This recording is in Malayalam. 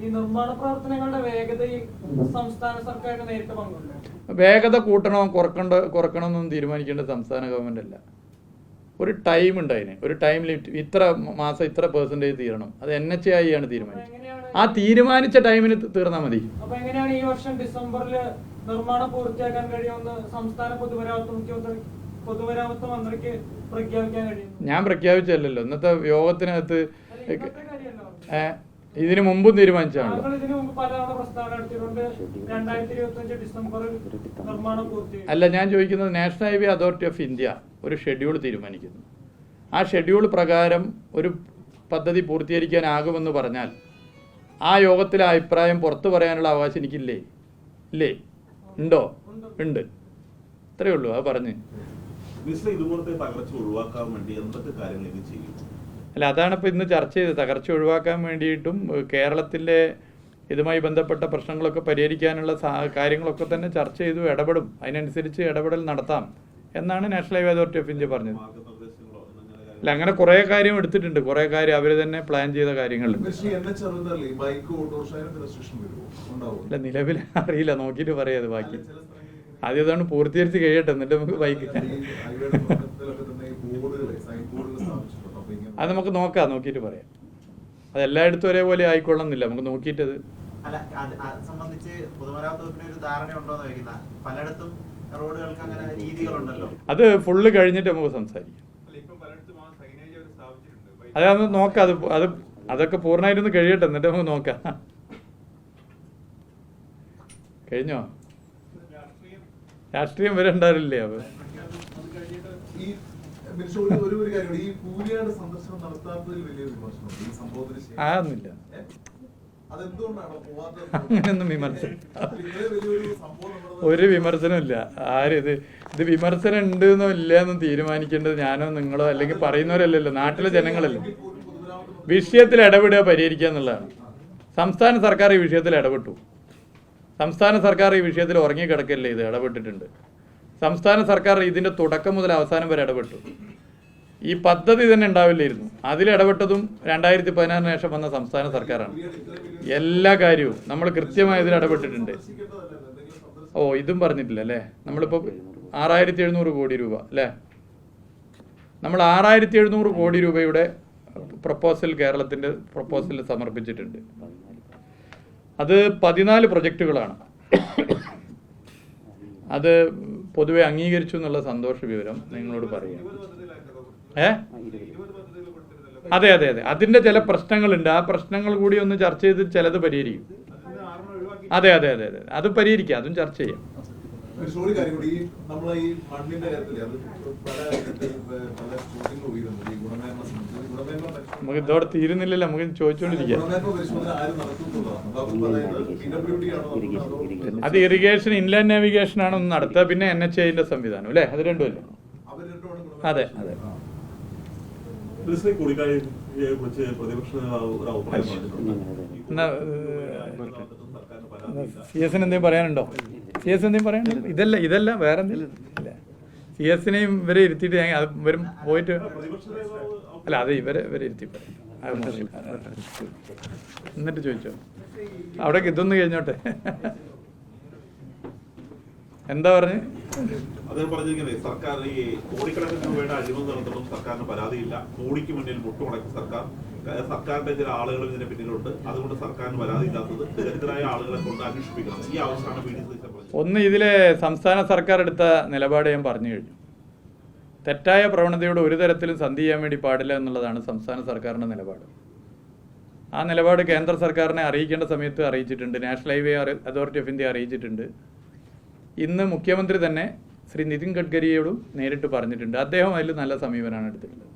ഈ നിർമ്മാണ പ്രവർത്തനങ്ങളുടെ വേഗതയിൽ സംസ്ഥാന സർക്കാരിന് നേരിട്ട് പങ്കുണ്ട്. വേഗത കൂട്ടണോ കുറക്കണമെന്നൊന്നും തീരുമാനിക്കേണ്ട സംസ്ഥാന ഗവൺമെന്റ് അല്ല. ഒരു ടൈം ഉണ്ട് അതിന്, ഒരു ടൈം ലിമിറ്റ്, ഇത്ര മാസം ഇത്ര പെർസെൻറ്റേജ് തീരണം. അത് NHAI ആണ് തീരുമാനിച്ചത്. ആ തീരുമാനിച്ച ടൈമിന് തീർന്നാൽ മതി. അപ്പൊ എങ്ങനെയാണ് ഈ വർഷം ഡിസംബറിൽ നിർമ്മാണം പൂർത്തിയാക്കാൻ കഴിയുമെന്ന് സംസ്ഥാന പൊതുമരാമത്ത് മന്ത്രിക്ക് പ്രഖ്യാപിക്കാൻ കഴിയും? ഞാൻ പ്രഖ്യാപിച്ചല്ലോ. ഇന്നത്തെ യോഗത്തിനകത്ത് ഇതിനു മുമ്പും തീരുമാനിച്ചാണല്ലോ. അല്ല, ഞാൻ ചോദിക്കുന്നത് national highway authority of India ഒരു ഷെഡ്യൂൾ തീരുമാനിക്കുന്നു. ആ ഷെഡ്യൂൾ പ്രകാരം ഒരു പദ്ധതി പൂർത്തീകരിക്കാനാകുമെന്ന് പറഞ്ഞാൽ ആ യോഗത്തിലെ അഭിപ്രായം പുറത്തു പറയാനുള്ള അവകാശം എനിക്കില്ലേ? ഇല്ലേ? ഉണ്ടോ? ഉണ്ട്. ഇത്രയേ ഉള്ളൂ. അത് പറഞ്ഞ് അല്ല, അതാണിപ്പോൾ ഇന്ന് ചർച്ച ചെയ്തത്. തകർച്ച ഒഴിവാക്കാൻ വേണ്ടിയിട്ടും കേരളത്തിലെ ഇതുമായി ബന്ധപ്പെട്ട പ്രശ്നങ്ങളൊക്കെ പരിഹരിക്കാനുള്ള കാര്യങ്ങളൊക്കെ തന്നെ ചർച്ച ചെയ്തു, ഇടപെടും. അതിനനുസരിച്ച് ഇടപെടൽ നടത്താം എന്നാണ് national highway authority of India പറഞ്ഞത്. അല്ല, അങ്ങനെ കുറേ കാര്യം എടുത്തിട്ടുണ്ട്. കുറേ കാര്യം അവർ തന്നെ പ്ലാൻ ചെയ്ത കാര്യങ്ങളുണ്ട്. അല്ല, നിലവിൽ അറിയില്ല, നോക്കിയിട്ട് പറയാത്. ബാക്കി ആദ്യം അതാണ് പൂർത്തീകരിച്ച് കഴിയട്ടെ, എന്നിട്ട് നമുക്ക് ബൈക്ക് അത് നമുക്ക് നോക്കാം, നോക്കിയിട്ട് പറയാം. അത് എല്ലായിടത്തും ഒരേപോലെ ആയിക്കൊള്ളുന്നില്ല, നമുക്ക് നോക്കിയിട്ടത്. അത് ഫുള്ള് കഴിഞ്ഞിട്ട് നമുക്ക് സംസാരിക്കാം. അതൊന്ന് നോക്കാം. അതൊക്കെ പൂർണ്ണമായിട്ടൊന്ന് കഴിയട്ടെ, എന്നിട്ട് നമുക്ക് നോക്കാം. കഴിഞ്ഞോ? രാഷ്ട്രീയം വരെ ഉണ്ടാവില്ലേ? അപ്പൊ അതൊന്നുമില്ല, അങ്ങനെയൊന്നും വിമർശനം, ഒരു വിമർശനമില്ല. ഇത് വിമർശനം ഉണ്ട് എന്നോ ഇല്ലയെന്നും തീരുമാനിക്കേണ്ടത് ഞാനോ നിങ്ങളോ അല്ലെങ്കിൽ പറയുന്നവരല്ലല്ലോ, നാട്ടിലെ ജനങ്ങളല്ലോ. വിഷയത്തിൽ ഇടപെടുക, പരിഹരിക്കുക എന്നുള്ളതാണ്. സംസ്ഥാന സർക്കാർ ഈ വിഷയത്തിൽ ഇടപെട്ടു. സംസ്ഥാന സർക്കാർ ഈ വിഷയത്തിൽ ഉറങ്ങിക്കിടക്കല്ലേ, ഇത് ഇടപെട്ടിട്ടുണ്ട്. സംസ്ഥാന സർക്കാർ ഇതിൻ്റെ തുടക്കം മുതൽ അവസാനം വരെ ഇടപെട്ടു. ഈ പദ്ധതി തന്നെ ഉണ്ടാവില്ലായിരുന്നു. അതിലിടപെട്ടതും 2016 ശേഷം വന്ന സംസ്ഥാന സർക്കാരാണ്. എല്ലാ കാര്യവും നമ്മൾ കൃത്യമായി ഇതിൽ ഇടപെട്ടിട്ടുണ്ട്. ഇതും പറഞ്ഞിട്ടില്ല അല്ലേ? നമ്മളിപ്പോൾ 6700 കോടി രൂപ അല്ലേ? നമ്മൾ 6700 കോടി രൂപയുടെ പ്രപ്പോസൽ കേരളത്തിൻ്റെ പ്രപ്പോസൽ സമർപ്പിച്ചിട്ടുണ്ട്. അത് 14 പ്രൊജക്റ്റുകളാണ്. അത് പൊതുവെ അംഗീകരിച്ചു എന്നുള്ള സന്തോഷ വിവരം നിങ്ങളോട് പറയാം. അതെ, അതിൻ്റെ ചില പ്രശ്നങ്ങളുണ്ട്. ആ പ്രശ്നങ്ങൾ കൂടി ഒന്ന് ചർച്ച ചെയ്ത് ചിലത് പരിഹരിക്കും. അതെ, അത് പരിഹരിക്കാം, അതും ചർച്ച ചെയ്യാം. നമുക്ക് ഇതോടെ തീരുന്നില്ലല്ലോ, നമുക്ക് ചോദിച്ചുകൊണ്ടിരിക്കാം. അത് ഇറിഗേഷൻ, ഇൻലാൻഡ് നാവിഗേഷൻ ആണ് ഒന്ന് നടത്തുക, പിന്നെ NHAIന്റെ സംവിധാനം അല്ലേ? അത് രണ്ടുമല്ലേ? അതെ. CS എന്തെങ്കിലും പറയാനുണ്ടോ? CS എന്തെങ്കിലും പറയാനുണ്ടോ? ഇതല്ല വേറെ എന്തെങ്കിലും ഇല്ല. CS-നെയും ഇവരെ ഇരുത്തിയിട്ട് ഇവരും പോയിട്ട് അല്ല, അത് ഇവരെ ഇരുത്തി പറയാം. എന്നിട്ട് ചോദിച്ചോ. അവിടേക്ക് ഇതൊന്ന് കഴിഞ്ഞോട്ടെ. എന്താ പറഞ്ഞ്? അദ്ദേഹം പറഞ്ഞിരിക്കുന്നത് സർക്കാർ ഈ കോടിക്കണക്കിന് രൂപയുടെ അഴിമതി നടത്തുമ്പോൾ സർക്കാരിന് പരാതിയില്ല. കോടിക്ക് മുന്നിൽ മുട്ടുമുടക്കി സർക്കാരിന്റെ ചില ആളുകൾ ഇതിന് പിന്നിലുണ്ട്. അതുകൊണ്ട് സർക്കാരിന് പരാതിയില്ലാത്തത് ദരിദ്രരായ ആളുകളെ കൊണ്ട് അന്വേഷിപ്പിക്കണം. ഈ അവസ്ഥയാണ് ഒന്ന് ഇതിലെ സംസ്ഥാന സർക്കാർ എടുത്ത നിലപാട് ഞാൻ പറഞ്ഞു കഴിഞ്ഞു. തെറ്റായ പ്രവണതയോട് ഒരു തരത്തിലും സന്ധി ചെയ്യാൻ വേണ്ടി പാടില്ല എന്നുള്ളതാണ് സംസ്ഥാന സർക്കാരിൻ്റെ നിലപാട്. ആ നിലപാട് കേന്ദ്ര സർക്കാരിനെ അറിയിക്കേണ്ട സമയത്ത് അറിയിച്ചിട്ടുണ്ട്. National highway authority of India അറിയിച്ചിട്ടുണ്ട്. ഇന്ന് മുഖ്യമന്ത്രി തന്നെ ശ്രീ നിതിൻ ഗഡ്കരിയോടും നേരിട്ട് പറഞ്ഞിട്ടുണ്ട്. അദ്ദേഹം അതിൽ നല്ല സമീപനമാണ് എടുത്തിട്ടുള്ളത്.